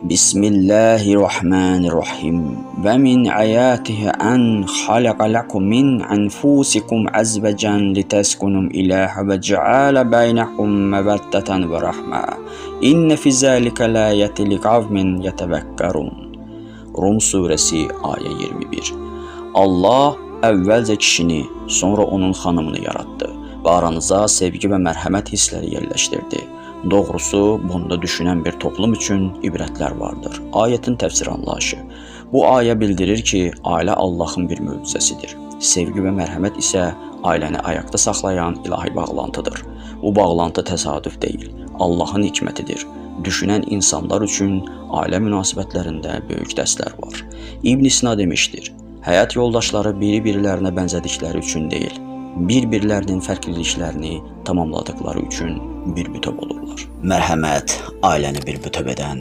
Bismillahirrahmanirrahim. Ve min ayatihi en halaka lakum min enfusikum azvacan liteskunum ilaha ve ceale beynekum meveddeten ve rahma. İnne fi zalika la'ayetin liqavmin yetevekkerun. Rum suresi ayet 21. Allah əvvəlcə kişini, sonra onun xanımını yaratdı və aranıza sevgi və mərhəmət hissləri yerləşdirdi. Doğrusu, bunda düşünən bir toplum üçün ibrətlər vardır. Ayetin təfsir anlayışı. Bu ayə bildirir ki, ailə Allahın bir möcüzəsidir. Sevgi və mərhəmət isə ailəni ayaqda saxlayan ilahi bağlantıdır. Bu bağlantı təsadüf deyil, Allahın hikmətidir. Düşünən insanlar üçün ailə münasibətlərində böyük dərslər var. İbn Sina demişdir, həyat yoldaşları biri-birilərinə bənzədikləri üçün deyil, bir-birlərinin fərqliliklərini tamamladıkları üçün bir bütöv olurlar. Mərhəmət ailəni bir bütöv edən